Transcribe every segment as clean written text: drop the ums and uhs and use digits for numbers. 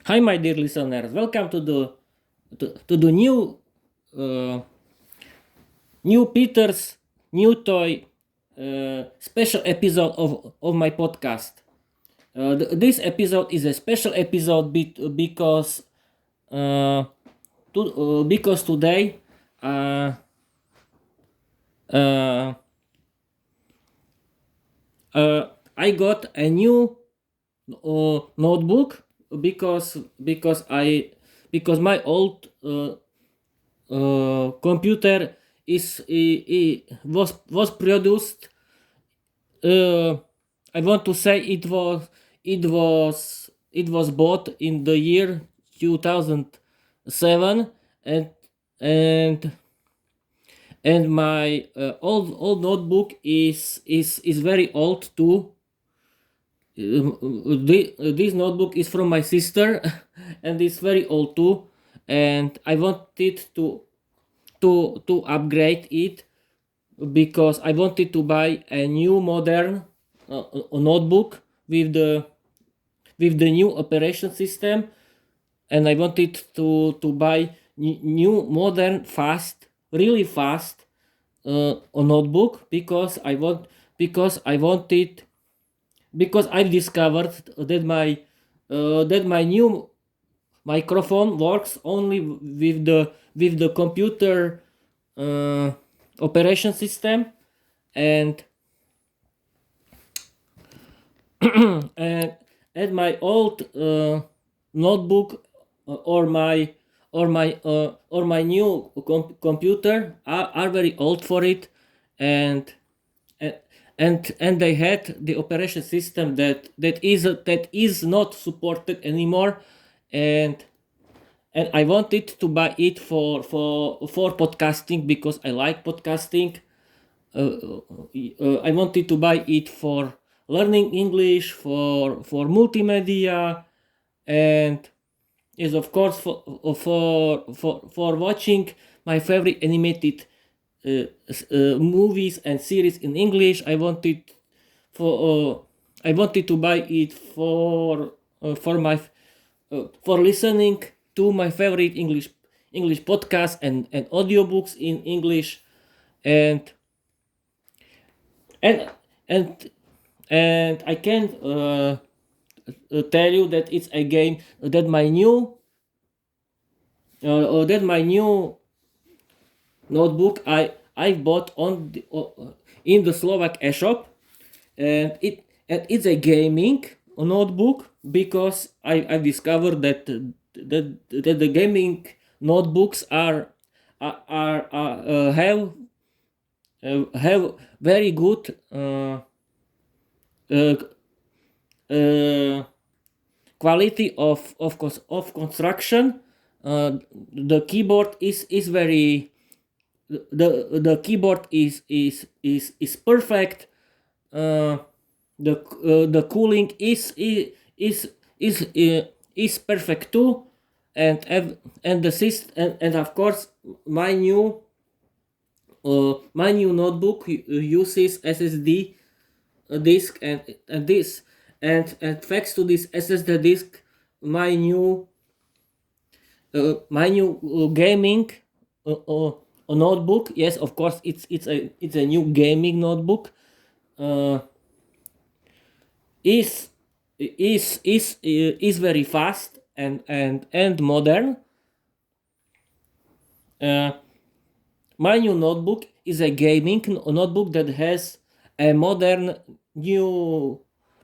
Hi, my dear listeners. Welcome to the uh, new Peter's new toy special episode of my podcast. This episode is a special episode uh, because today uh, uh, I got a new notebook because my old computer was produced. Uh, I want to say it was bought in the year 2007, and and and my old notebook is very old too. This notebook is from my sister and it's very old too, and I wanted to upgrade it because I wanted to buy a new modern notebook with the new operation system, and I wanted to buy new modern fast, really fast a notebook because I wanted because I discovered that my new microphone works only with the computer uh, operation system, and and my old notebook or my new computer are very old for it, and and and they had the operation system that is not supported anymore, and I wanted to buy it for podcasting because I like podcasting. I wanted to buy it for learning English, for multimedia, and is of course for watching my favorite animated movies and series in English. For I wanted to buy it for listening to my favorite English podcasts and audiobooks in English, and and and I can tell you that it's a game that my new notebook I bought in the Slovak eShop, and it's a gaming notebook because I discovered that the gaming notebooks have very good uh, uh, quality of construction. The keyboard is very the keyboard is perfect. uh, the cooling is perfect too, and the system, and of course my new notebook uses SSD disk, and this and thanks to this SSD disk, my new gaming uh, uh, notebook, yes, of course it's a new gaming notebook, uh, is is very fast and modern. uh, my new notebook is a gaming notebook that has a modern new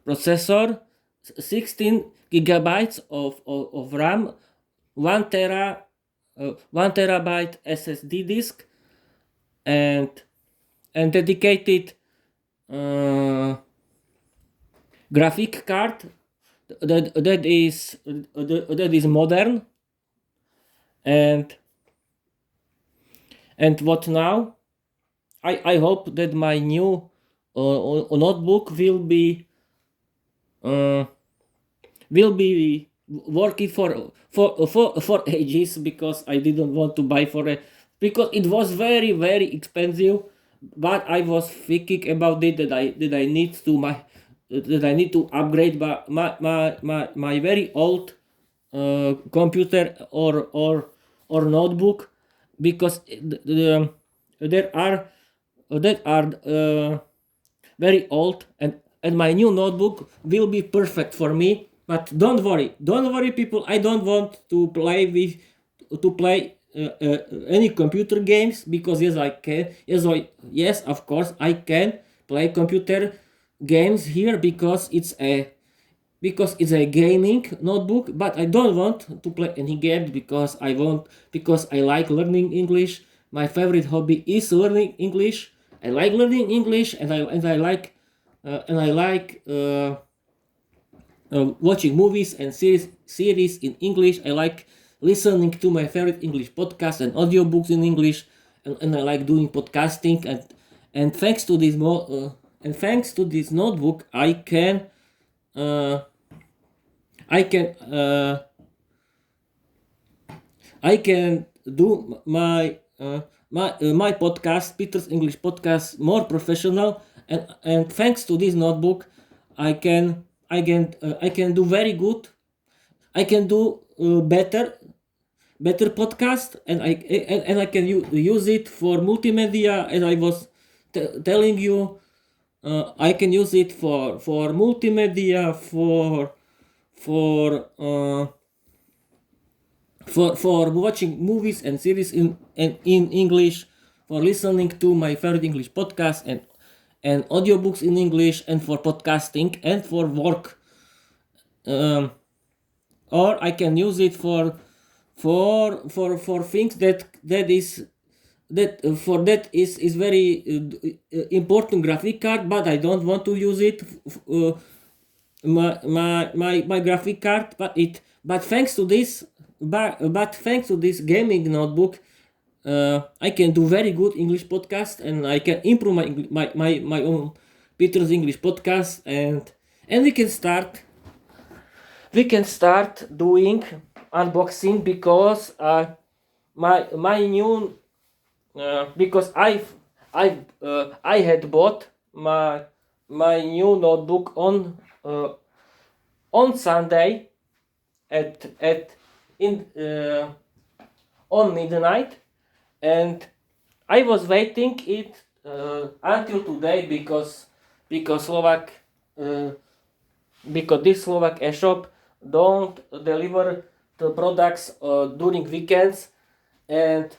processor, 16 gigabytes of RAM, 1 tera 1 terabyte SSD disk, and dedicated uh, graphic card that is modern, and what now? I hope that my new notebook uh, will be working for ages, because I didn't want to buy for it because it was very expensive. But I was thinking about it that I need to upgrade my very old computer or notebook, because there are that are very old, and my new notebook will be perfect for me. But don't worry, people. I don't want to play any computer games, because yes, I can. Yes, of course, I can play computer games here, because it's a gaming notebook. But I don't want to play any games, because I like learning English. My favorite hobby is learning English. I like learning English, and I like watching movies and series in English. I like listening to my favorite English podcasts and audiobooks in English, and I like doing podcasting. And thanks to this notebook, uh, I can uh, I can do my podcast, Peter's English podcast, more professional. And thanks to this notebook, I can do very good. I can do better podcast, and I can use it for multimedia, as I was telling you. I can use it for multimedia, for for watching movies and series in English, for listening to my favorite English podcast and audiobooks in English, and for podcasting and for work. Um, or I can use it for things that is very important graphic card, but I don't want to use it my graphic card. But thanks to this gaming notebook, I can do very good English podcast, and I can improve my own Peter's English podcast. And we can start doing unboxing, because my new because I had bought my new notebook on Sunday at in on midnight, and I was waiting it until today, because Slovak because this Slovak shop don't deliver the products during weekends, and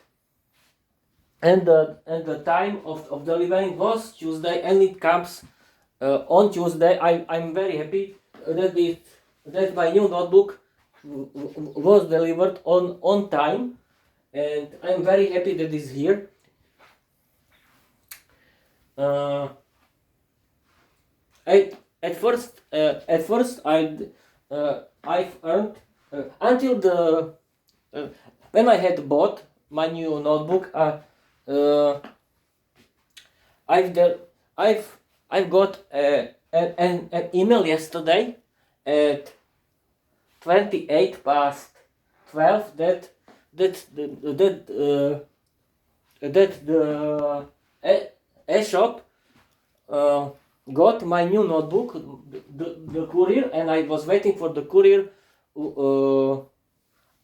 the time of delivering was Tuesday, and it comes on Tuesday. I'm very happy that my new notebook was delivered on time, and I'm very happy that it's here. Uh, I at first I've earned until the when I had bought my new notebook. I've the, I've got an email yesterday at 28 past 12 that the shop got my new notebook, the courier, and I was waiting for the courier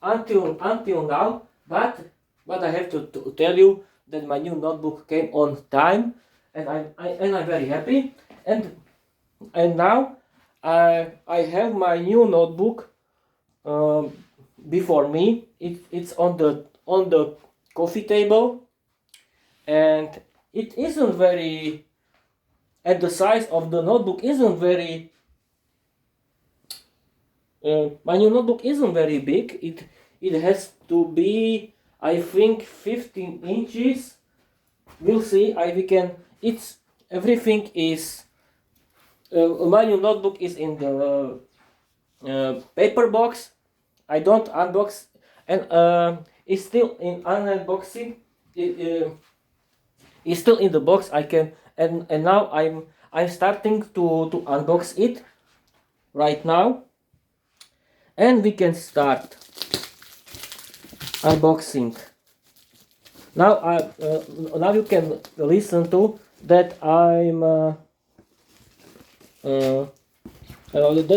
until now. But I have to tell you that my new notebook came on time, and I'm very happy. And now I have my new notebook before me. It's on the coffee table, and it isn't very. And the size of the notebook isn't very. My new notebook isn't very big. It has to be, I think, 15 inches. We'll see. We can. It's everything is. My new notebook is in the paper box. I don't unbox, and it's still in unboxing. It's still in the box. I can, and now I'm starting to unbox it right now, and we can start unboxing. Now now you can listen to that that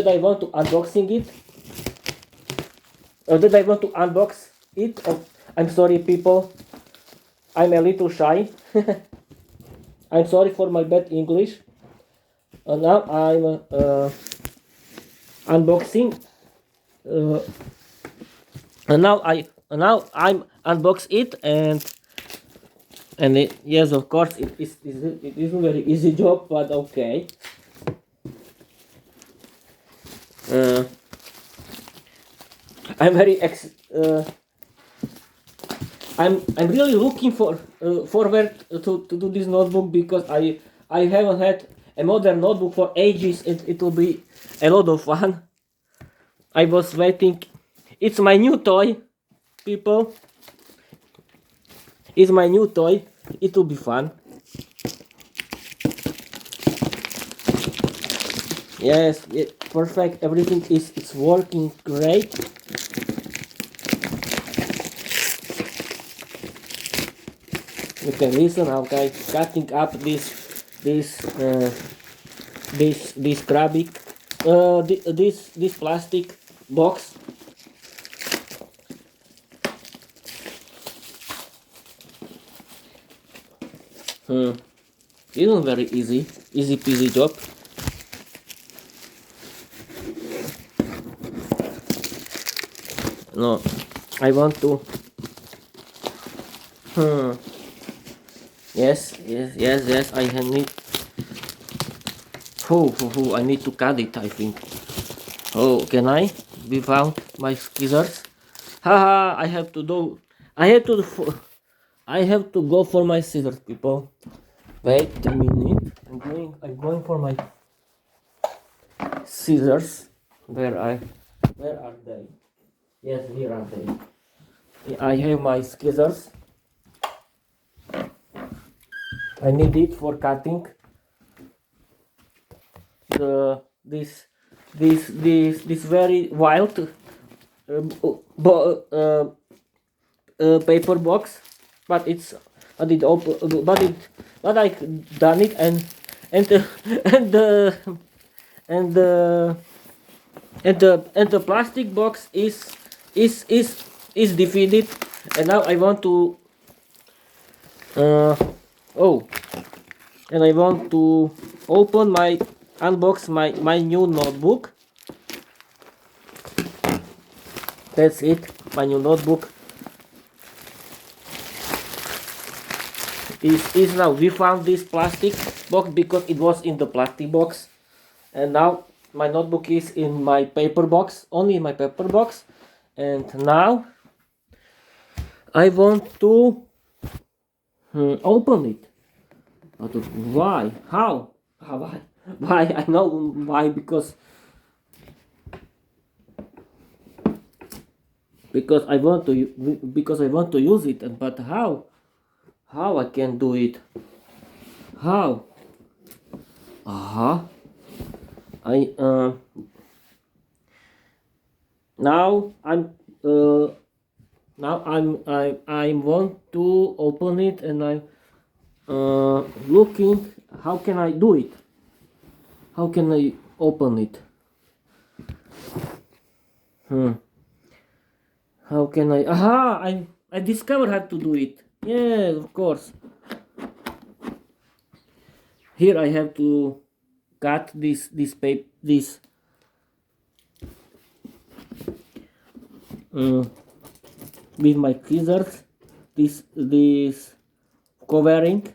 I want to unboxing it. That I want to unbox it. I'm sorry, people. I'm a little shy. I'm sorry for my bad English. Now I'm unboxing. Uh, now I'm unbox it, and yes, of course, it is a very easy job, but okay. Uh, I'm very I'm really looking forward to do this notebook, because I haven't had a modern notebook for ages. It will be a lot of fun. I was waiting. It's my new toy, people. It's my new toy. It will be fun. Yes, perfect. Everything is it's working great. You can listen how I cutting up this Krabic, this plastic box. Isn't very easy peasy job. No, I want to. Yes. I need. I need to cut it, I think. Oh, can I? Without my scissors? Haha, I have to do. I have to. I have to go for my scissors, people. Wait a minute. I'm going for my scissors. Where are they? Yes, here are they. I have my scissors. I need it for cutting this very wild paper box, but it's but it open but I done it, and and the and the and the plastic box is is is defeated, and now I want to oh and I want to unbox my new notebook. That's it, my new notebook is now. We found this plastic box because it was in the plastic box, and now my notebook is in my paper box, only in my paper box. And now I want to open it. But why? How? Why? I know why, because I want to use it. But how I can do it? How? I now I want to open it, and I'm looking how can I do it. How can I open it? How can I? I discovered how to do it. Yeah, of course. Here I have to cut this paper, this with my scissors, this covering.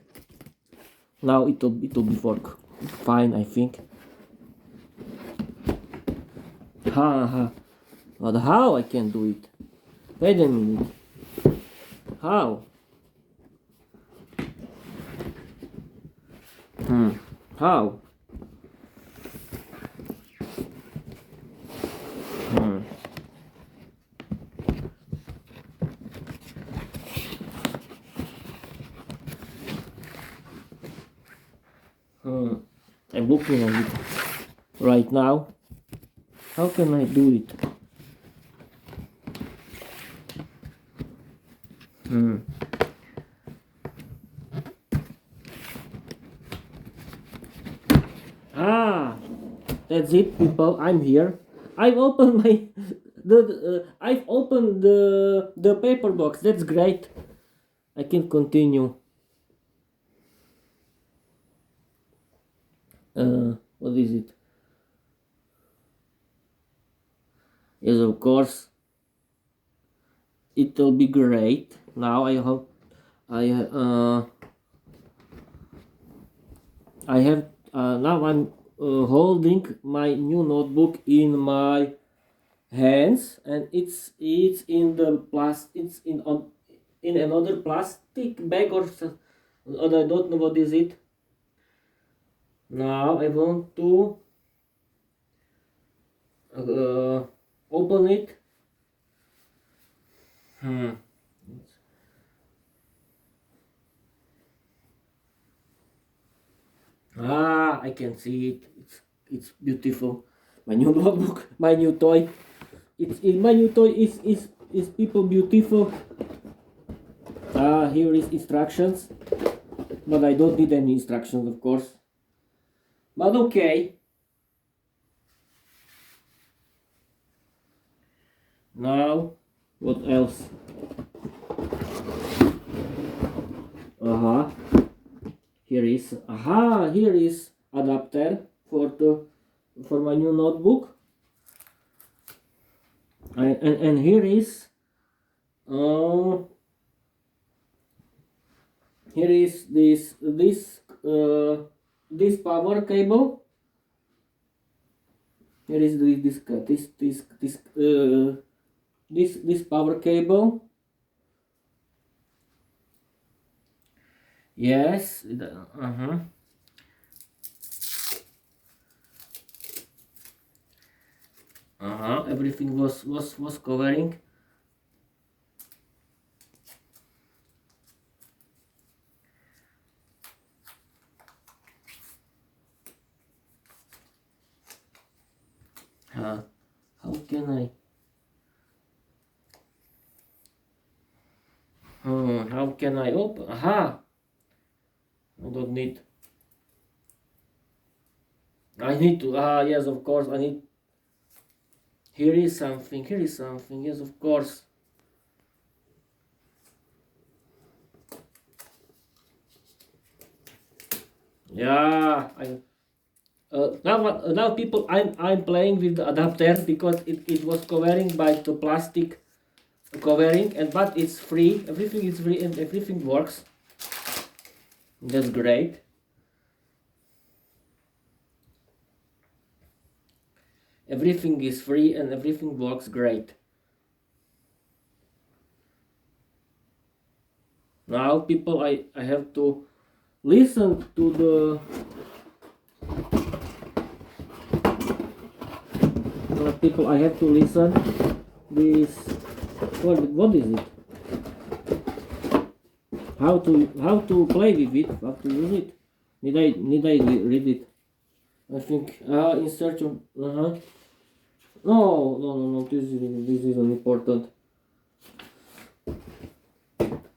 Now it will be work fine, I think. But how I can do it? Wait a minute. How? How? I'm looking at it right now. How can I do it? That's it, people. I'm here. I've opened I've opened the paper box. That's great. I can continue. What is it? Yes, of course. It'll be great. Now I hope I have now I'm holding my new notebook in my hands, and it's in the it's in another plastic bag or I don't know what is it. Now I want to open it. I can see it. It's beautiful. My new notebook, my new toy. My new toy is people beautiful. Here is instructions, but I don't need any instructions, of course. But okay. Now, what else? Here is adapter for my new notebook. And here is this power cable. Here is this power cable. Yes. Everything was covering. How can I? How can I open? I don't need. I need to. Yes, of course. I need. Here is something. Yes, of course. Yeah. Now people, I'm playing with the adapter because it was covering by the plastic covering, but it's free. Everything is free and everything works. That's great. Everything is free and everything works great. Now people, I have to listen to the people. I have to listen this. What is it? How to play with it? How to use it? Need I read it? I think in search of No. This isn't important.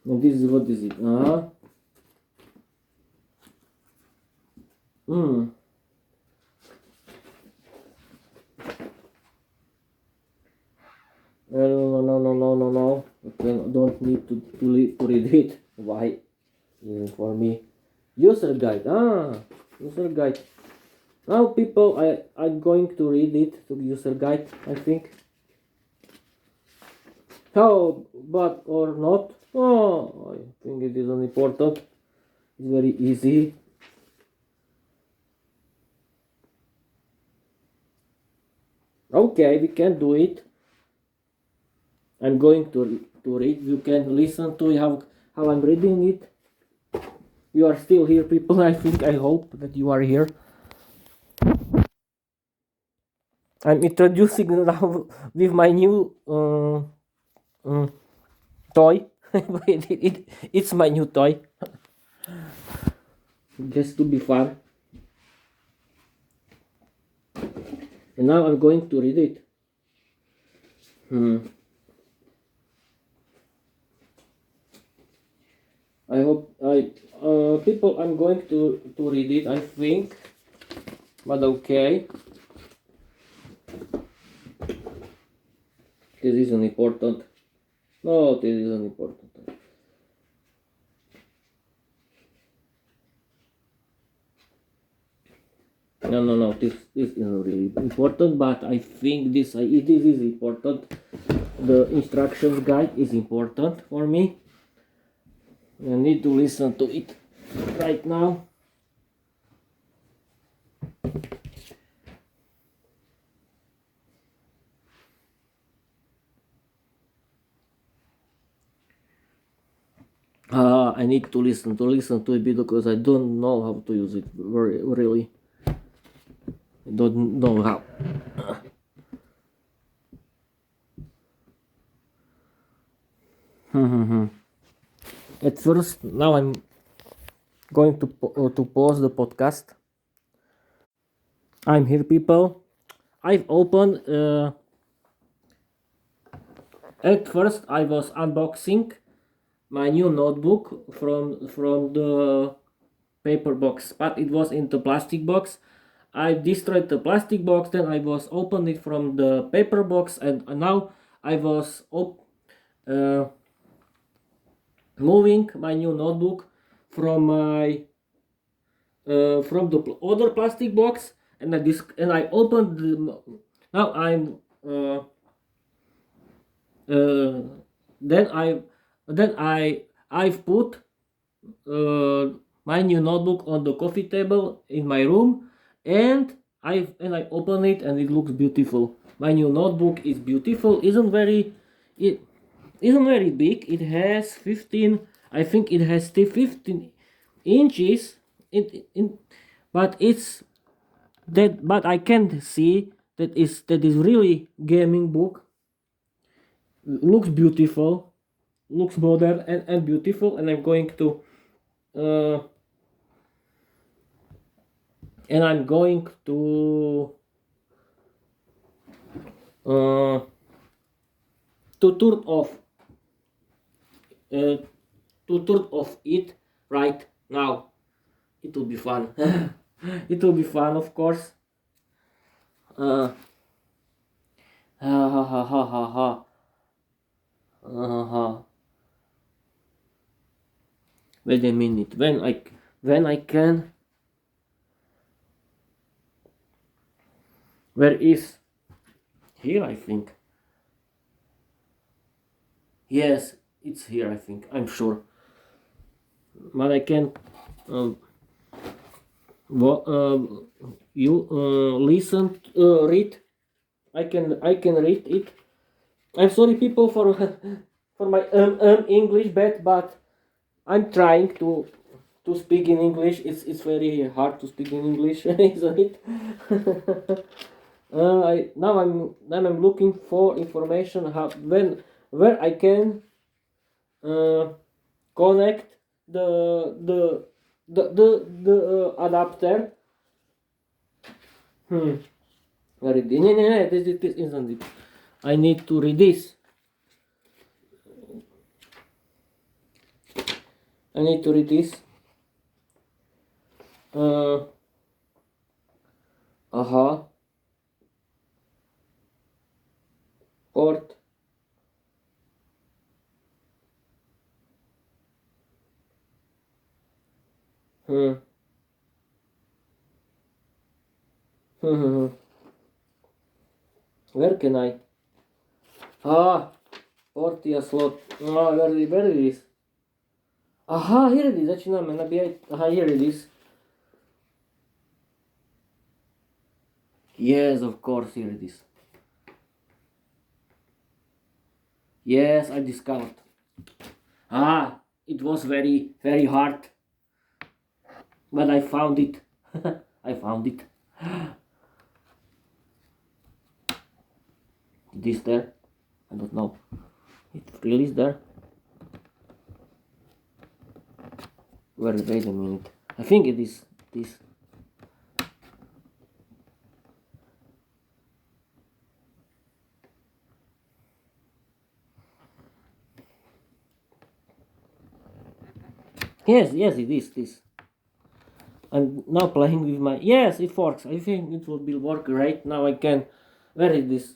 No, this is what is it? No. Okay, don't need to read it. Why? For me. User guide. User guide. Now people, I'm going to read it to user guide, I think. How, but or not? I think it isn't important. It's very easy. Okay, we can do it. I'm going to read. You can listen to how I'm reading it. You are still here, people. I hope that you are here. I'm introducing now with my new toy. It's my new toy. Just to be fun. And now I'm going to read it. I hope people, I'm going to read it, I think. But okay. This isn't important. No, this isn't important. No. This isn't really important, but I think this is important. The instructions guide is important for me. I need to listen to it right now. I need to listen to it because I don't know how to use it really. I don't know how. At first, now I'm going to pause the podcast. I'm here, people. I've opened. At first, I was unboxing my new notebook from the paper box, but it was in the plastic box. I destroyed the plastic box, then I was opening it from the paper box, and now I was moving my new notebook from my from the other plastic box, and I opened the, now I'm then I've put my new notebook on the coffee table in my room, and I open it, and it looks beautiful. My new notebook is beautiful. It isn't very big. It has 15. I think it has still 15 inches. But it's that. But I can see that is really gaming book. Looks beautiful. Looks modern and beautiful. And I'm going to. And I'm going to turn off it right now. It will be fun. It will be fun, of course. Ha ha ha ha ha ha. Ha. Wait a minute. When I can. Where is? Here, I think. Yes, it's here, I think. I'm sure. But I can. You listen, read. I can read it. I'm sorry, people, for for my English bad, but I'm trying to speak in English. It's very hard to speak in English, isn't it? Now I'm looking for information where I can connect the adapter. Where it? No, this isn't it. I need to read this. I need to read this. Port. Where can I? Portia slot. Where it is? Here it is. Začínáme nabíjať. Here it is. Yes, of course, here it is. Yes, I discovered. It was very, very hard. But I found it. I found it. This there? I don't know. It really is there. Wait a minute. I think it is this. Yes, it is this. I'm now playing with my. Yes, it works. I think it will work right now. I can. Where is this?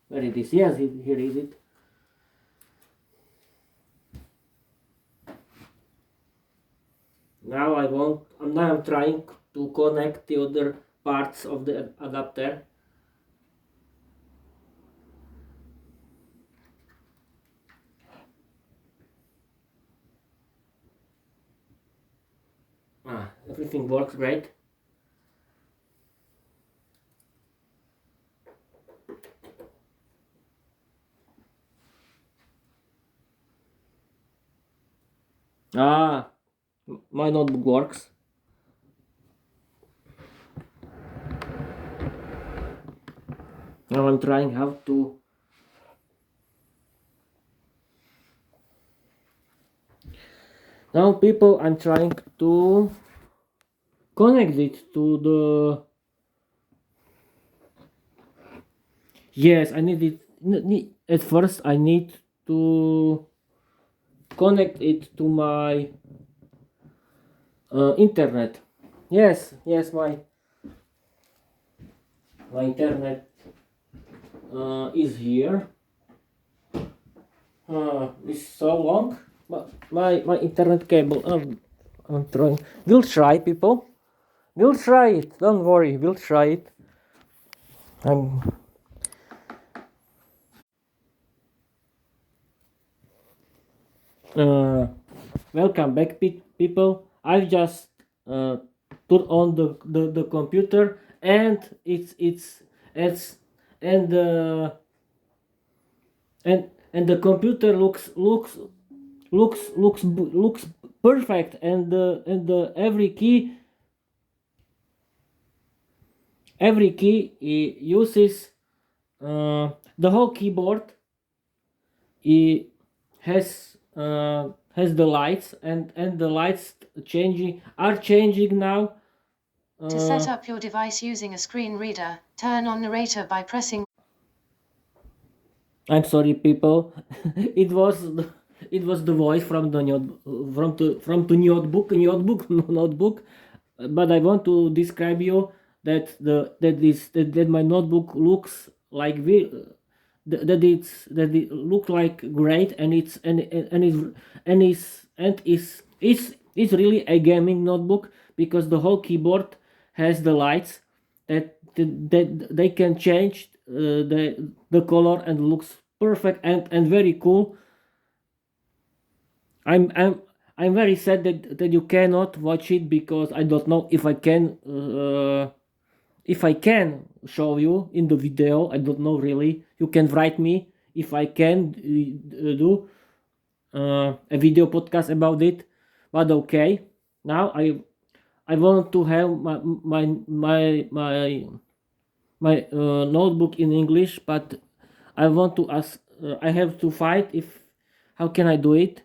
Where it is? Yes, here is it. Now I'm trying to connect the other parts of the adapter. Everything works great. My notebook works. Now I'm trying how to now people I'm trying to connect it to the yes I need it at first I need to connect it to my internet. Yes, my internet is here. It's so long, but my internet cable. I'm trying. We'll try, people. We'll try it. Don't worry. We'll try it. I'm. Welcome back, people. I've just put on the computer, and it's and and the computer looks perfect, and the every key uses the whole keyboard has the lights, and the lights are changing now. To set up your device using a screen reader, turn on narrator by pressing. I'm sorry, people. it was the voice from the notebook, but I want to describe you that my notebook looks like that it looks like great, and it's really a gaming notebook, because the whole keyboard has the lights that they can change the color, and looks perfect and very cool. I'm very sad that you cannot watch it, because I don't know if I can show you in the video. I don't know really. You can write me if I can do a video podcast about it. But okay, now I want to have my notebook in English, but I want to ask. I have to fight if how can I do it?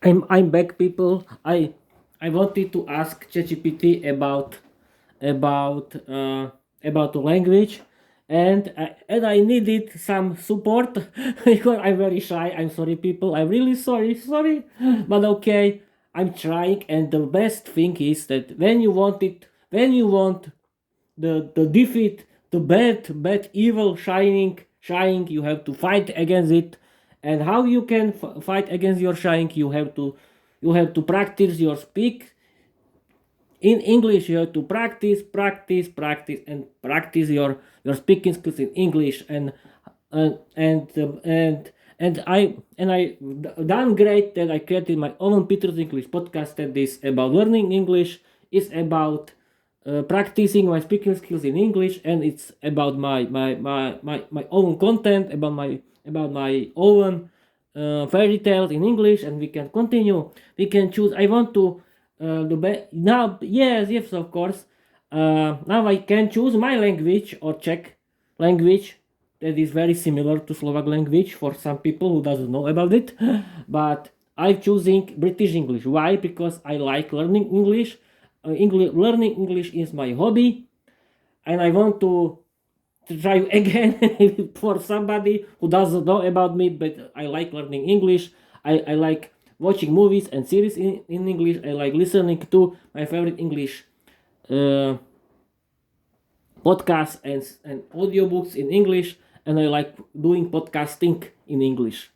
I'm back, people. I wanted to ask ChatGPT about the language, and I needed some support because I'm very shy. I'm sorry, people. I'm really sorry, but okay. I'm trying, and the best thing is that when you want the defeat, the bad evil shining, you have to fight against it. And how you can fight against your shining? You have to practice your speak in English. You have to practice your speaking skills in English. And I done great that I created my own Peter's English podcast that is about learning English. Is about practicing my speaking skills in English, and it's about my own content, about my own fairy tales in English. And we can continue. We can choose. I want to now. Yes, of course. Now I can choose my language or Czech language that is very similar to Slovak language for some people who doesn't know about it. But I'm choosing British English. Why? Because I like learning English. Learning English is my hobby, and I want to try again for somebody who doesn't know about me. But I like learning English. I like watching movies and series in English. I like listening to my favorite English podcasts and audiobooks in English. and I like doing podcasting in English.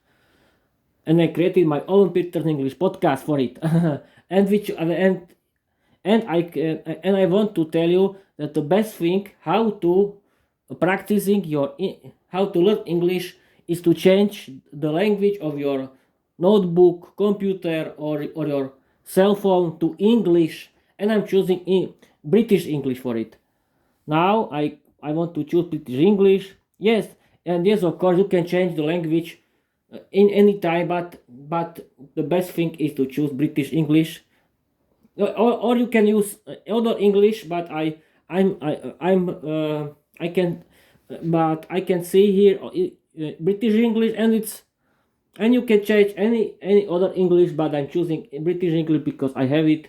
And I created my own Peter's English podcast for it. And I want to tell you that the best thing how to practicing how to learn English is to change the language of your notebook, computer, or your cell phone to English. And I'm choosing British English for it. Now I want to choose British English. Yes, and yes, of course you can change the language in any time, but the best thing is to choose British English. Or you can use other English, but I can, but I can see here British English, and you can change any other English, but I'm choosing British English because I have it.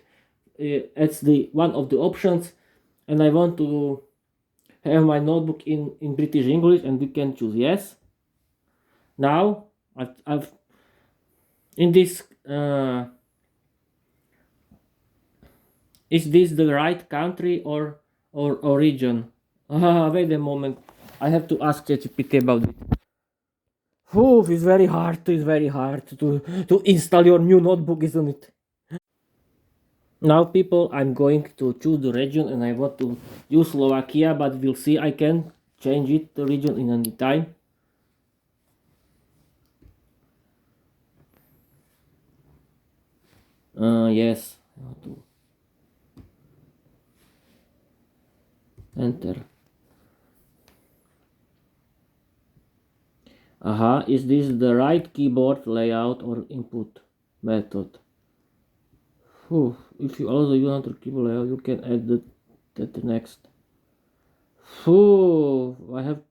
It's the one of the options, and I want to have my notebook in British English, and we can choose yes. Now I've in this. Is this the right country or region? Wait a moment. I have to ask ChatGPT about it. Oh, it's very hard. It's very hard to install your new notebook, isn't it? Now, people, I'm going to choose the region, and I want to use Slovakia, but we'll see. I can change it the region in any time. Yes. I have to enter. Is this the right keyboard layout or input method? If you also use another keyboard layout, you can add that next. I have.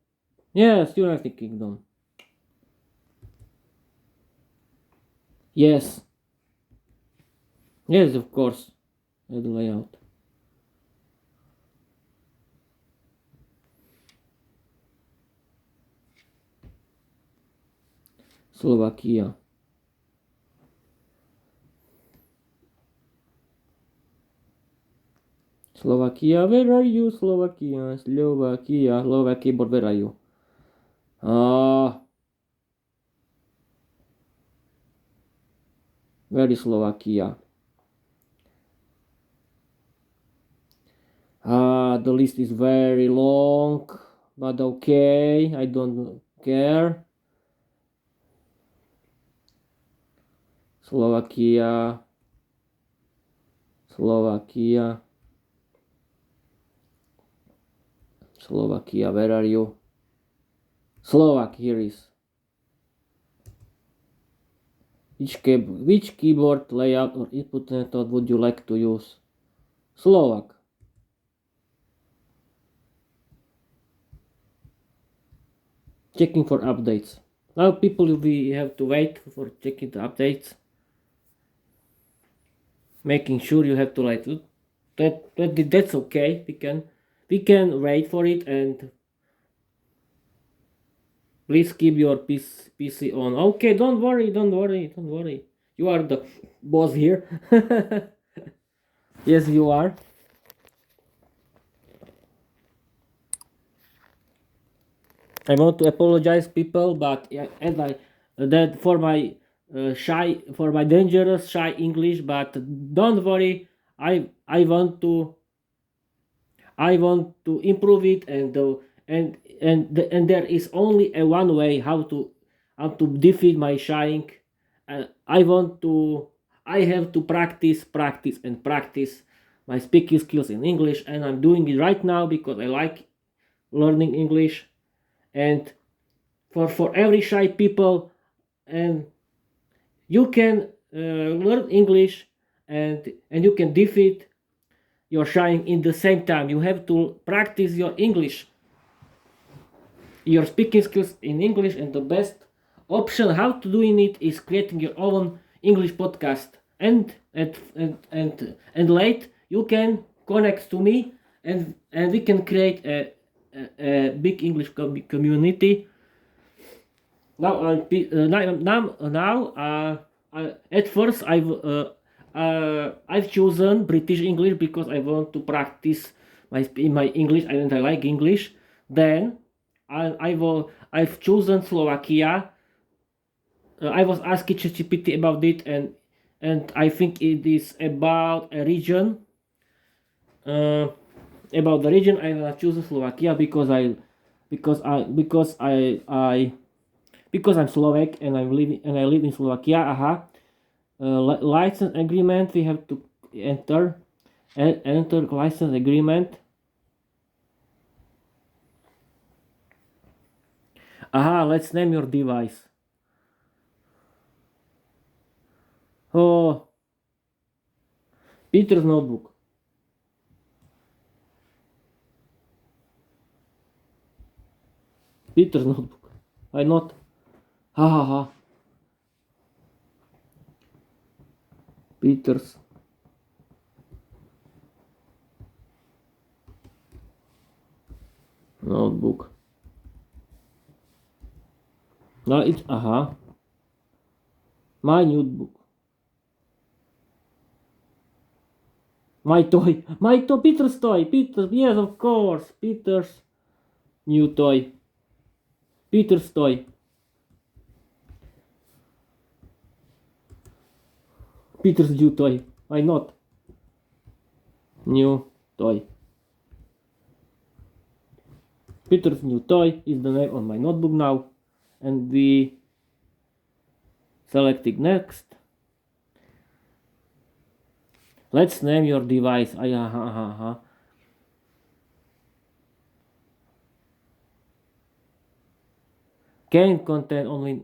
Yes, United Kingdom. Yes. Yes, of course. Add layout. Slovakia. Slovakia, where are you? Slovakia, keyboard, where are you? Where is Slovakia? The list is very long, but okay, I don't care. Slovakia, where are you? Slovak, here is. Which keyboard layout or input method would you like to use? Slovak. Checking for updates. Now, people, we have to wait for checking the updates. Making sure you have to like that's okay. We can wait for it, and please keep your PC on. Okay, don't worry. You are the boss here. Yes, you are. I want to apologize, people, but and that for my for my dangerous shy English. But don't worry, I want to improve it, and there is only a one way how to defeat my shying. I want to I have to practice my speaking skills in English, and I'm doing it right now because I like learning English. And for every shy people, and you can learn English, and you can defeat your shying in the same time. You have to practice your English, your speaking skills in English, and the best option how to doing it is creating your own English podcast. And late you can connect to me, and we can create a big English community. Now, at first I've chosen British English because I want to practice my English, and I like English. Then I I've chosen Slovakia. I was asking ChatGPT about it, and I think it is about a region. About the region, I have chosen Slovakia because I'm Slovak and I live in Slovakia. License agreement. We have to enter license agreement. Let's name your device. Oh, Peter's notebook. Peter's notebook. Why not? Peter's notebook. No, it's my notebook. My toy. Peter's toy. Peter's, yes, of course. Peter's new toy. Peter's toy. Peter's new toy. Why not? New toy. Peter's new toy is the name on my notebook now. And we selecting next. Let's name your device. Can contain only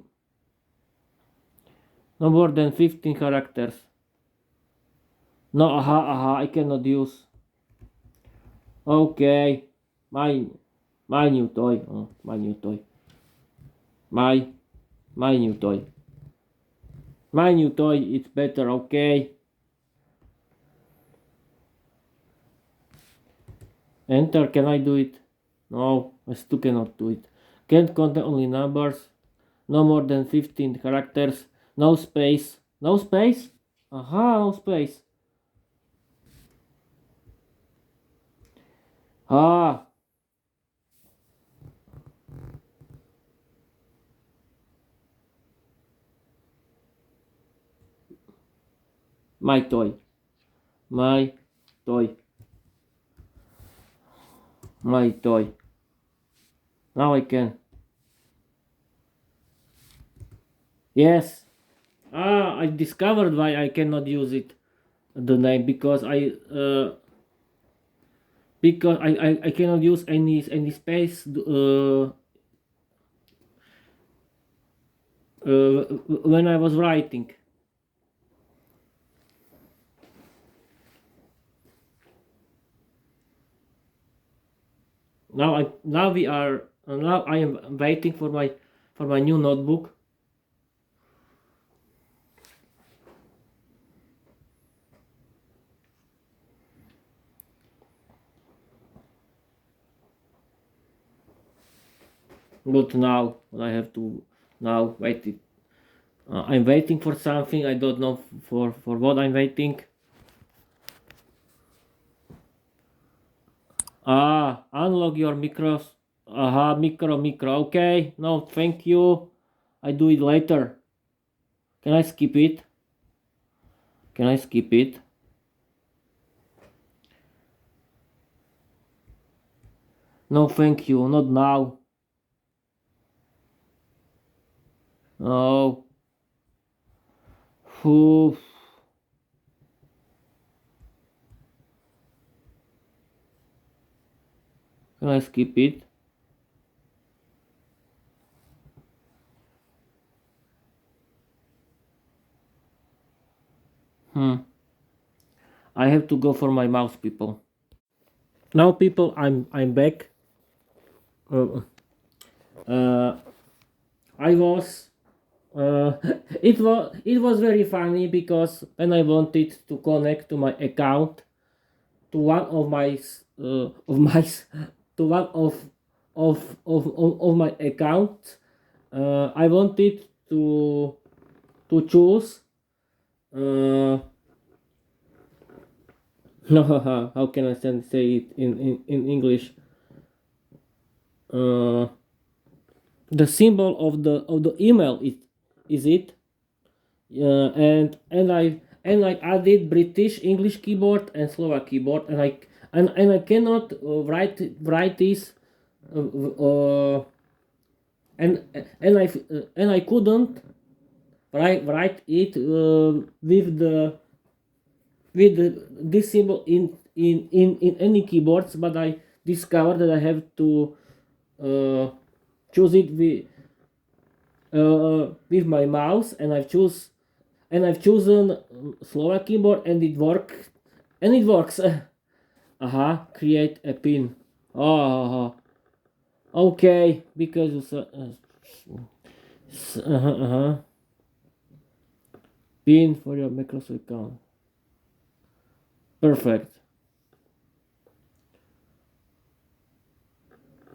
no more than 15 characters. No, I cannot use. Okay, my new toy. My new toy. My new toy. My new toy. It's better. Okay. Enter. Can I do it? No, I still cannot do it. Can't contain only numbers. No more than 15 characters. No space. No space? No space. My toy. My toy. My toy. Now I can. Yes. I discovered why I cannot use it. The name because I cannot use any space when I was writing. Now I am waiting for my new notebook. But now I have to wait it. I'm waiting for something. I don't know for what I'm waiting. Unlock your micros. Micro. Okay. No, thank you. I do it later. Can I skip it? No, thank you. Not now. Oh. Oof. Can I skip it? I have to go for my mouse, people. Now, people, I'm back. I was it was very funny because when I wanted to connect to my account to one of my to one of my accounts, I wanted to choose no, how can I say it in English? the symbol of the email is it. And I added British English keyboard and Slovak keyboard, and I cannot write this uh, and I couldn't write it this symbol in any keyboards, but I discovered that I have to uh, choose it with my mouse, and I've chosen Slovak keyboard, and it works. Create a pin. Okay, because pin for your Microsoft account. Perfect.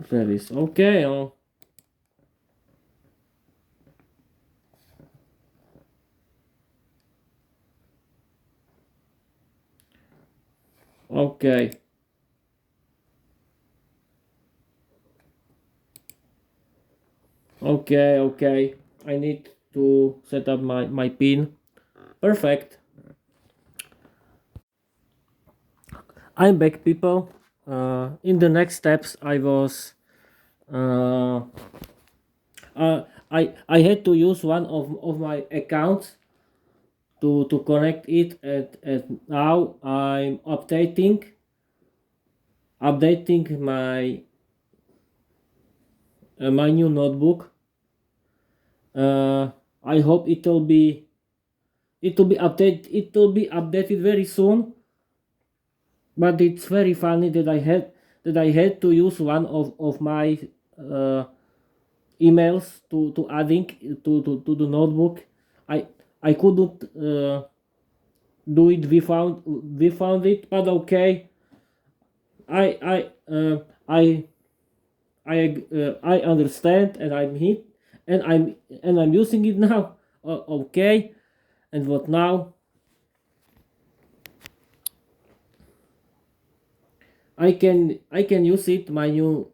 That is okay. Okay. Okay. I need to set up my pin. Perfect. I'm back, people. In the next steps, uh, I had to use one of my accounts to connect it, and now I'm updating my new notebook. I hope it'll be updated very soon. But it's very funny that I had to use one of my uh, emails to adding to the notebook. I couldn't do it. We found it, but okay. I I uh, I I understand, and I'm using it now. Okay, and what now? I can use it, my new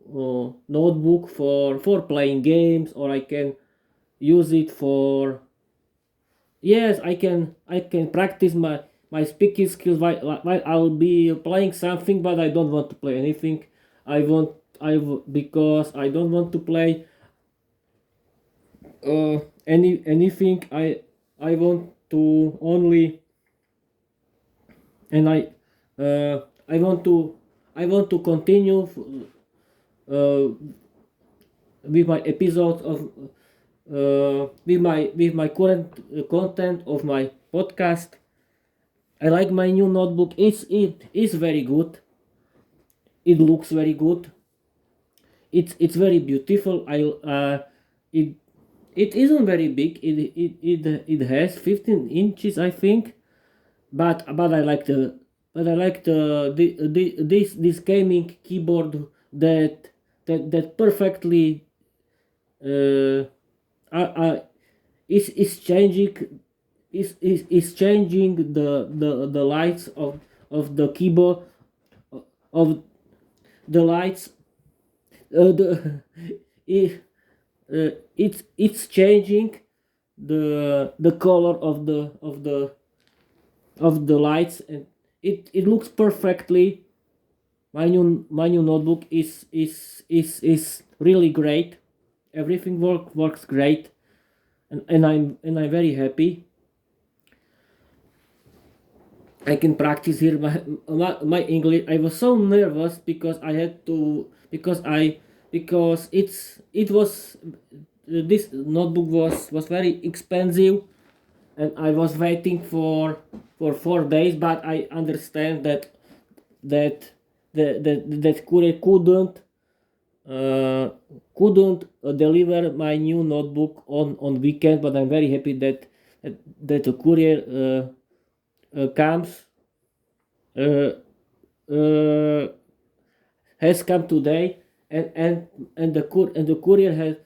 notebook, for playing games, or I can use it for, yes, I can practice my speaking skills while I'll be playing something, but I don't want to play anything. Because I don't want to play anything. I want to only, and I want to continue uh, with my episodes of with my current content of my podcast. I like my new notebook. It is very good. It looks very good. It's very beautiful. It isn't very big. It has 15 inches, I think. But I like the this gaming keyboard that perfectly uh, uh, is changing is changing the lights of the keyboard, of the lights, the it's changing the color of the lights, and it looks perfectly. My new notebook is really great. Everything works great, and I'm very happy. I can practice here my English. I was so nervous because I had to because it was this notebook was very expensive, and I was waiting for 4 days. But I understand that that courier uh, couldn't deliver my new notebook on weekend. But I'm very happy that the courier comes uh, uh, has come today, and the courier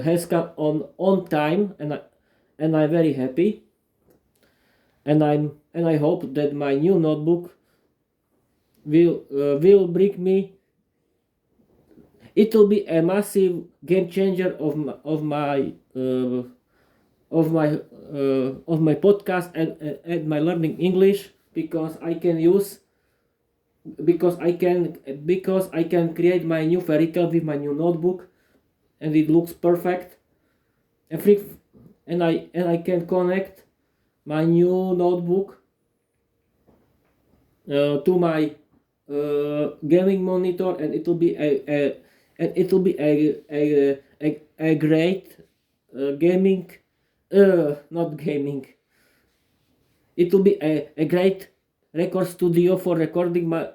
has come on time, and I'm very happy, and I hope that my new notebook will bring me it will be a massive game changer of my podcast and my learning English, because I can use because I can create my new fairy tale with my new notebook, and it looks perfect. And I can connect my new notebook to my gaming monitor, and it will be a great gaming not gaming it will be a great record studio for recording my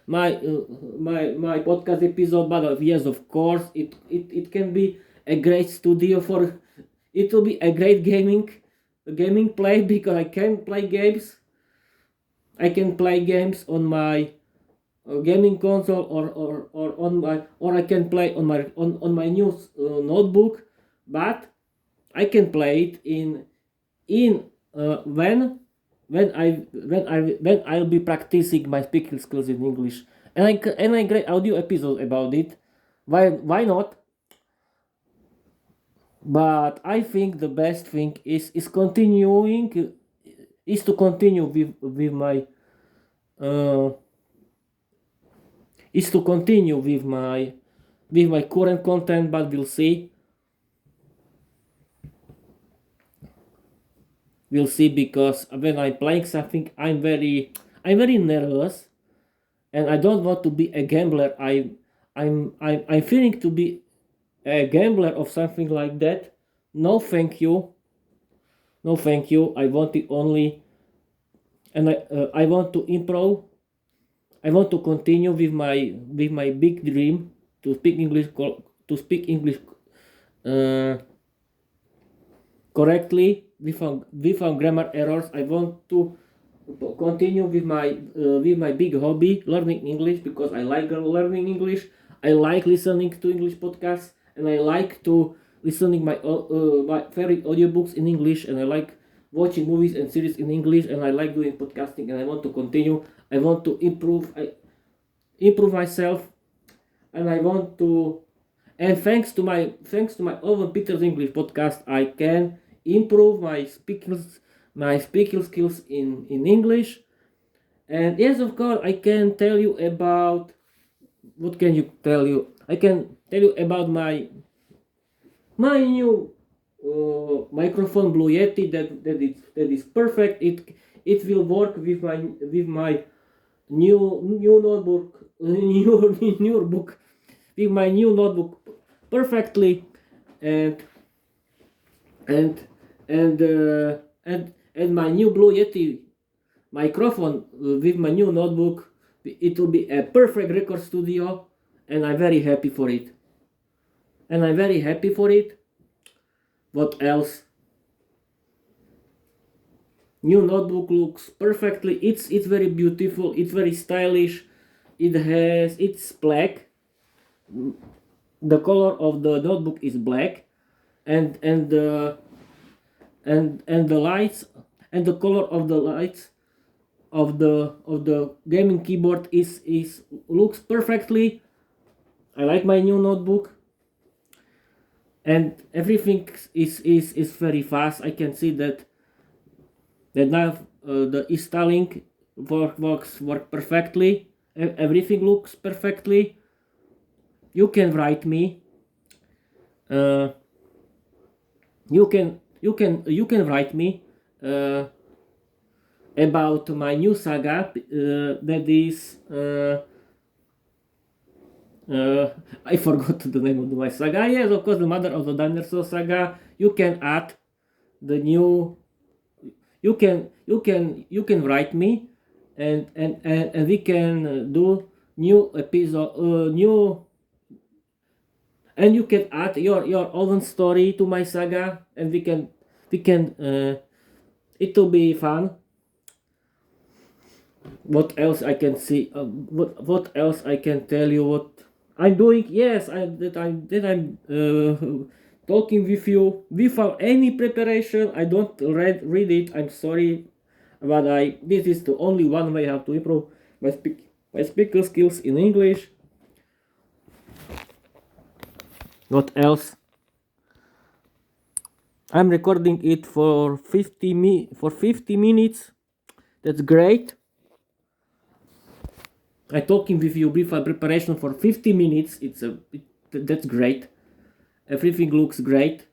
podcast episode. But yes, of course, it can be a great studio for it will be a great gaming play, because I can play games. I can play games on my gaming console, or I can play on my new notebook. But I can play it in when I'll be practicing my speaking skills in English, and I create audio episode about it. Why not? But I think the best thing is continuing is to continue with my is to continue with my current content. But we'll see. We'll see, because when I'm playing something, I'm very nervous, and I don't want to be a gambler. I'm feeling to be a gambler of something like that. No, thank you. No, thank you. I want it only, and I want to improve. I want to continue with my big dream to speak English correctly without grammar errors. I want to continue with my big hobby, learning English, because I like learning English. I like listening to English podcasts, and I like to listening my favorite audiobooks in English, and I like watching movies and series in English, and I like doing podcasting, and I want to continue. I want to improve myself, and I want to. And thanks to my Owen Peters English podcast, I can improve my speaking skills in English. And yes, of course, I can tell you about what can you tell you. I can tell you about my new microphone Blue Yeti that is perfect. It will work with my new notebook new book with my new notebook perfectly. and and and my new Blue Yeti microphone with my new notebook, it will be a perfect record studio, and I'm very happy for it. What else? New notebook looks perfectly. It's very beautiful. It's very stylish. It's black. The color of the notebook is black, and the lights, and the color of the lights of the gaming keyboard is looks perfectly. I like my new notebook, and everything is very fast. I can see that now the installing works perfectly. Everything looks perfectly. You can write me. You can write me about my new saga that is I forgot the name of my saga. Yes, of course, the Mother of the Dinosaur saga. You can add the new. You can write me, and we can do new episode new, and you can add your own story to my saga, and we can it will be fun. What else I can see? What else I can tell you? What I'm doing? Yes, I'm talking with you without any preparation. I don't read it. I'm sorry, but this is the only one way how to improve my speaker skills in English. What else? I'm recording it for 50 minutes. That's great. I'm talking with you before preparation for 50 minutes. That's great. Everything looks great.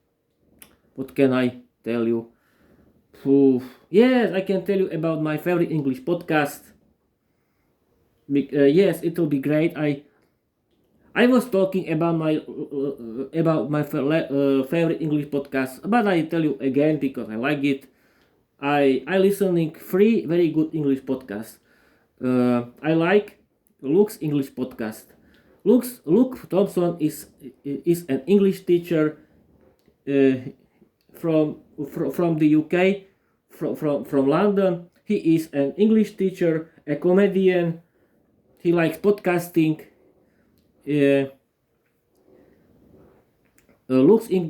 What can I tell you? Yes, I can tell you about my favorite English podcast. Yes, it will be great. I was talking about my favorite English podcast, but I tell you again because I like it. I listening 3 very good English podcasts. I like Luke's English podcast. Luke Thompson is an English teacher from the UK, from London. He is an English teacher, a comedian. He likes podcasting. Luke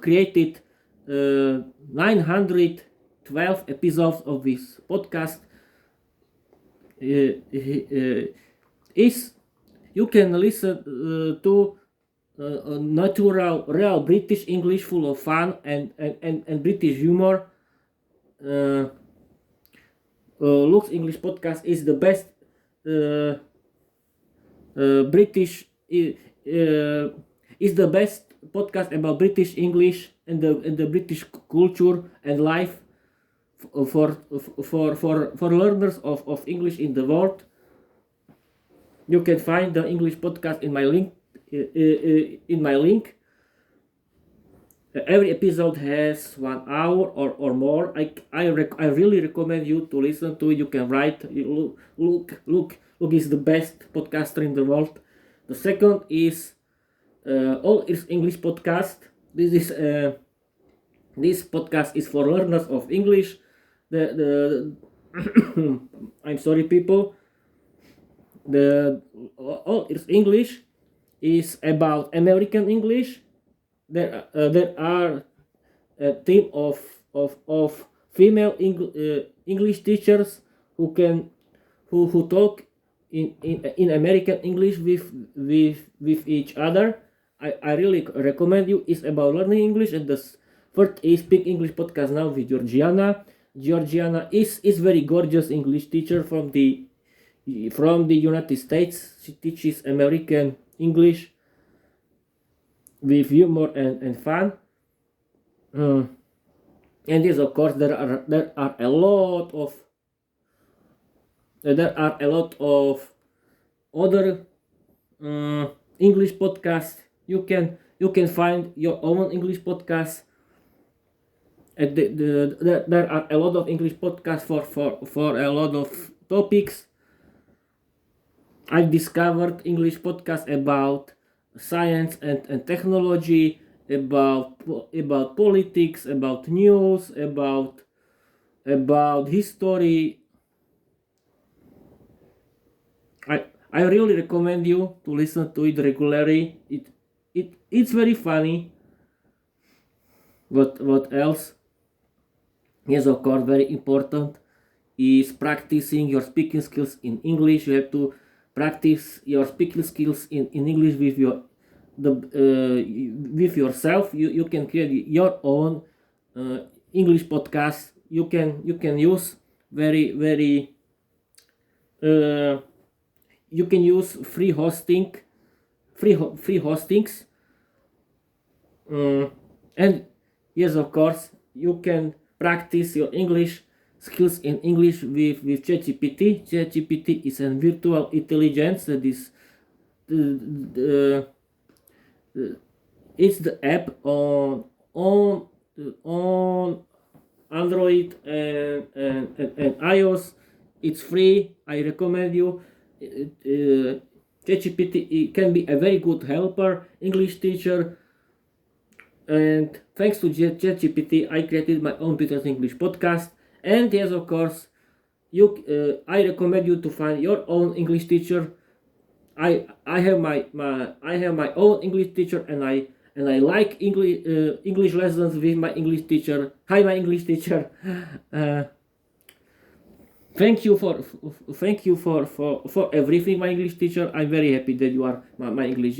created 912 episodes of this podcast. Is you can listen to natural, real British English full of fun and British humor. Luke's English podcast is the best British is the best podcast about British English and the British culture and life for learners of English in the world. You can find the English podcast in my link. Every episode has 1 hour or more. I really recommend you to listen to it. You can write. Luke is the best podcaster in the world. The second is All Ears English podcast. This podcast is for learners of English. The I'm sorry, people. The All Ears English is about American English. There are a team of female English teachers who talk in American English with each other. I really recommend you. It's about learning English, and the first is Speak English podcast now with Georgiana. Georgiana is very gorgeous English teacher from the United States. She teaches American English with humor and fun. And yes, of course, there are a lot of other English podcasts. You can find your own English podcast. There are a lot of English podcasts for a lot of topics. I've discovered English podcasts about science and technology, about politics, about news, about history. I really recommend you to listen to it regularly. It's very funny. What else? Yes, of course, very important is practicing your speaking skills in English. You have to practice your speaking skills in English with yourself. You can create your own English podcast. You can use very you can use free hostings, and yes, of course, you can practice your English skills in English with ChatGPT. ChatGPT is a virtual intelligence that is it's the app on Android and iOS. It's free. I recommend you. ChatGPT can be a very good helper, English teacher. And thanks to ChatGPT, I created my own Peter's English podcast. And yes, of course, I recommend you to find your own English teacher. I have my own English teacher, and I like English lessons with my English teacher. Hi, my English teacher. thank you for everything, my English teacher. I'm very happy that you are my English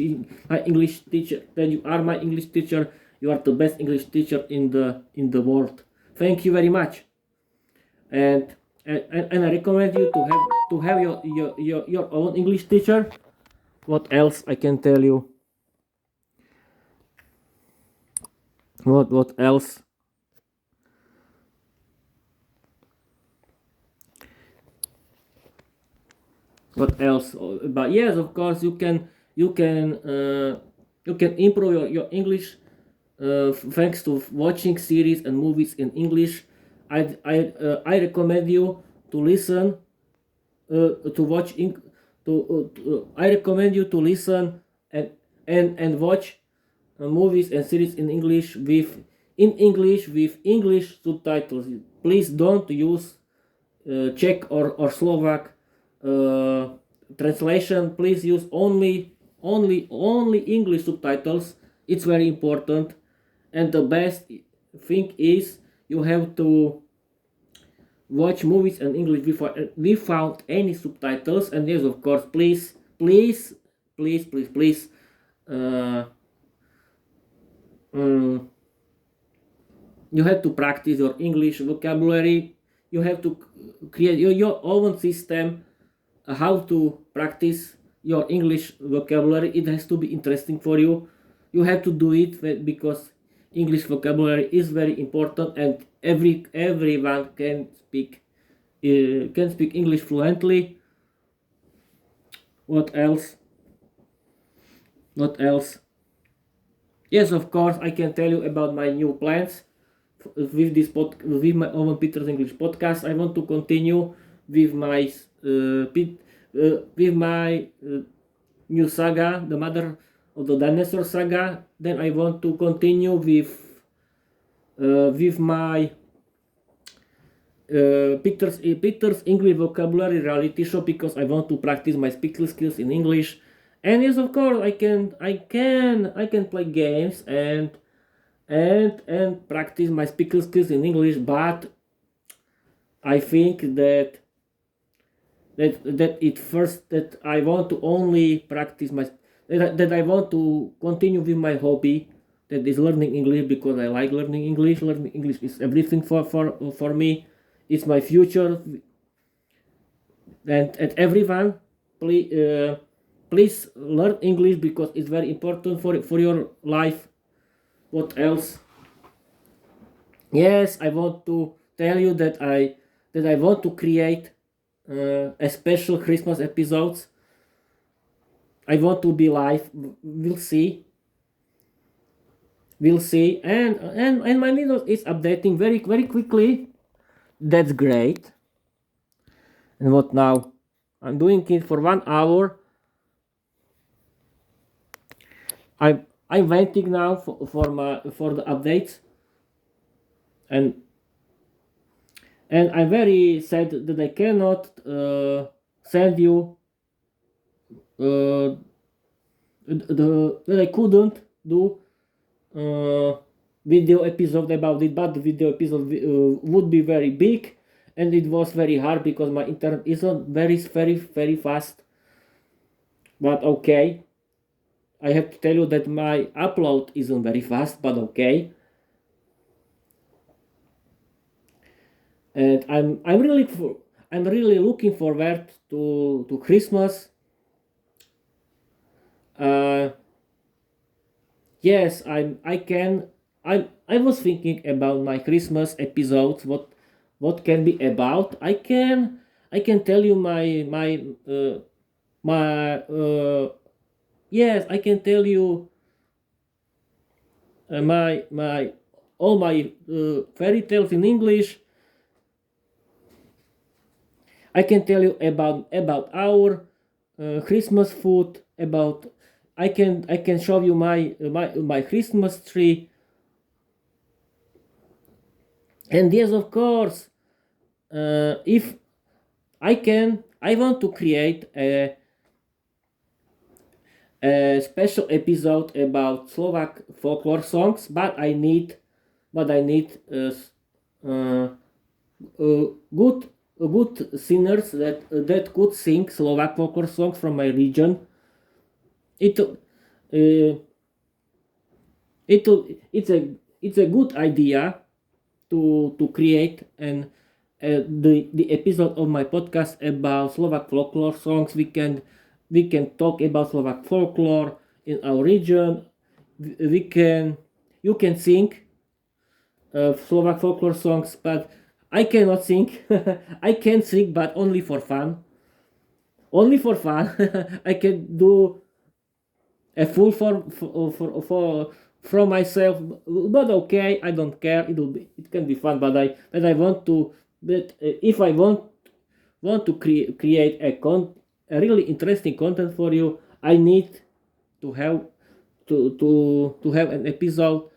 teacher. That you are my English teacher. You are the best English teacher in the world. Thank you very much. And I recommend you to have your own English teacher. What else I can tell you? What else? What else? But yes, of course, you can improve your English thanks to watching series and movies in English. I recommend you to listen to watch I recommend you to listen and watch movies and series in English with English subtitles. Please don't use Czech or Slovak translation. Please use only English subtitles. It's very important. And the best thing is you have to watch movies in English without any subtitles. And yes, of course, please uh, you have to practice your English vocabulary. You have to create your own system how to practice your English vocabulary. It has to be interesting for you. You have to do it because English vocabulary is very important, and everyone can speak English fluently. What else? Yes, of course, I can tell you about my new plans with with my Owen Peters English podcast. I want to continue with my new saga, the Mother of the Dinosaur saga. Then I want to continue with my Peter's English vocabulary reality show, because I want to practice my speaking skills in English. And yes, of course, I can play games and practice my speaking skills in English. But I think that I want to only practice that I want to continue with my hobby, that is learning English, because I like learning English. Learning English is everything for me. It's my future. And everyone, please learn English, because it's very important for your life. What else? Yes, I want to tell you that I want to create a special Christmas episodes. I want to be live. We'll see. And my Windows is updating very quickly. That's great. And what now? I'm doing it for 1 hour. I'm waiting now for the updates, and I'm very sad that I cannot send you that I couldn't do video episode about it. But the video episode would be very big, and it was very hard because my internet isn't very fast. But okay, I have to tell you that my upload isn't very fast, but okay. And I'm really looking forward to Christmas. Yes, I was thinking about my Christmas episodes. What can be about? I can tell you yes, I can tell you my all my fairy tales in English. I can tell you about our Christmas food. I can show you my Christmas tree. And yes, of course, if I want to create a special episode about Slovak folklore songs, but I need good good singers that could sing Slovak folklore songs from my region. It it it's a it's a good idea to create an the episode of my podcast about Slovak folklore songs. We can talk about Slovak folklore in our region. We can You can sing Slovak folklore songs, but I cannot sing. I can sing, but only for fun. Only for fun. I can do a full form for from myself, but okay, I don't care. It can be fun, but I want to. But if I want to create a really interesting content for you, I need to have to have an episode.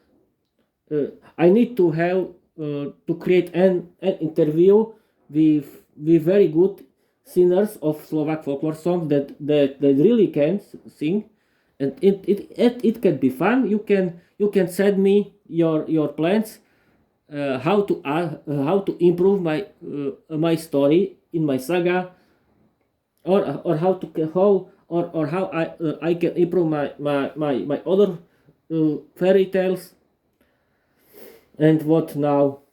I need to have to create an interview with very good singers of Slovak folklore songs that really can sing, and it can be fun. You can send me your plans, how to improve my story in my saga, or how I can improve my other fairy tales. And what now?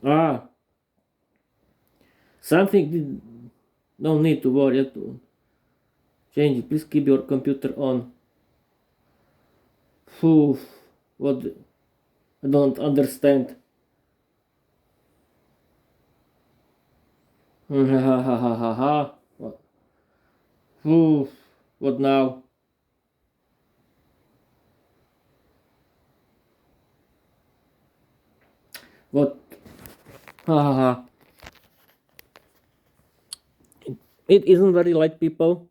Ah, something no need to worry to change it. Please keep your computer on. Phew, what? I don't understand. Ha ha ha ha ha ha. What? Phew, what now? What? Ha ha ha. It isn't very light, people.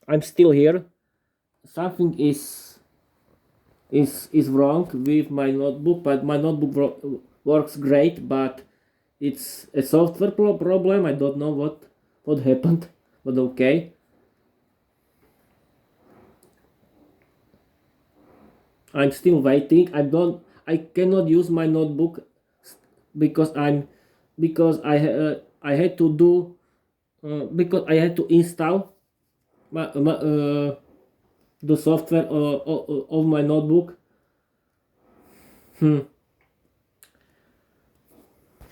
I'm still here. Something is wrong with my notebook, but my notebook works great, but it's a software problem. I don't know what happened, but okay. I'm still waiting. I cannot use my notebook because I had to do because I had to install the software of my notebook.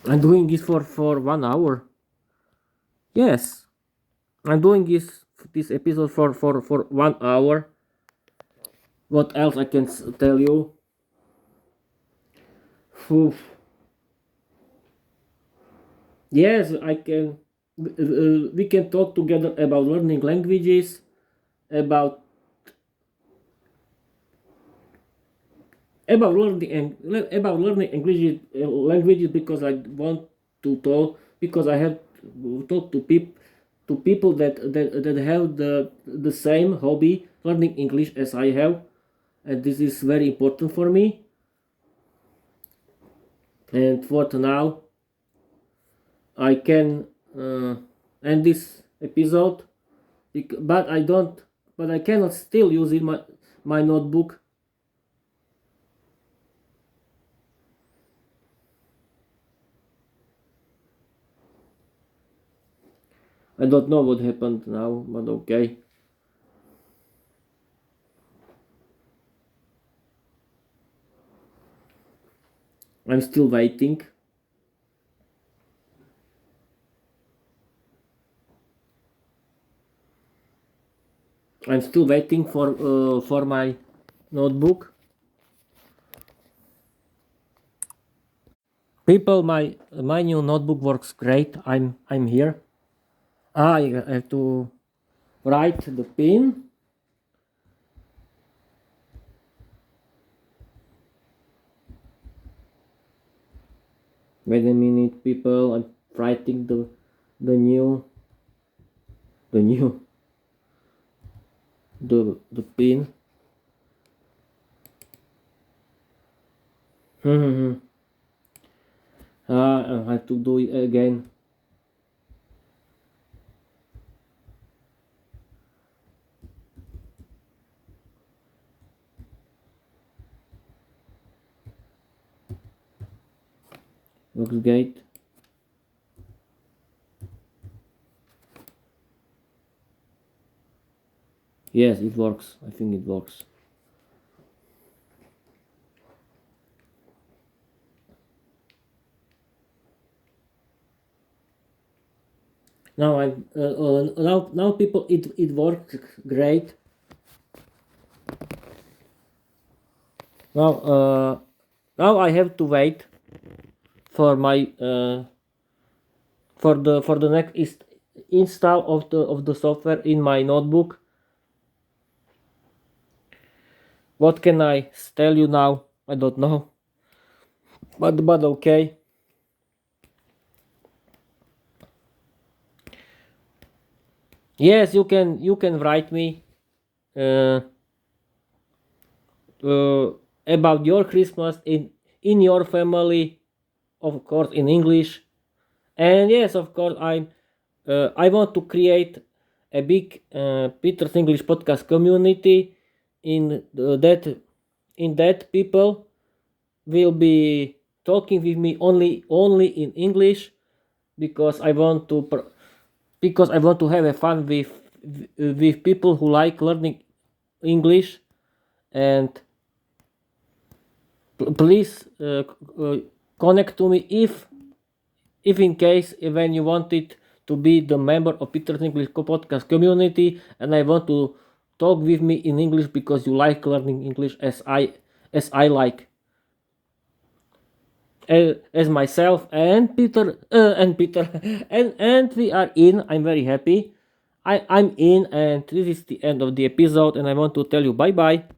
I'm doing this for 1 hour. Yes, I'm doing this episode for 1 hour. What else I can tell you? Phew. Yes, I can. We can talk together about learning languages, about about learning English languages, because I want to talk, because I have to talk to people that have the same hobby, learning English, as I have, and this is very important for me. And for now, I can end this episode, but I don't. But I cannot still use it my notebook. I don't know what happened now, but okay. I'm still waiting. I'm still waiting for my notebook. People, my new notebook works great. I'm here. I have to write the pin. Wait a minute, people. I'm writing the new the new the pin. I have to do it again. Looks great. Yes, it works. I think it works. Now now people, it works great. Now I have to wait for my for the next install of the software in my notebook. What can I tell you now? I don't know, but okay. Yes, you can write me uh, about your Christmas in your family, of course in English. And yes, of course, I want to create a big Peter's English podcast community. In that people will be talking with me only in English, because I want to have a fun with people who like learning English. And please connect to me if in case when you wanted to be the member of Peter's English podcast community, and I want to talk with me in English because you like learning English as I like, as myself and Peter and we are in. I'm very happy. I'm in, and this is the end of the episode, and I want to tell you bye bye.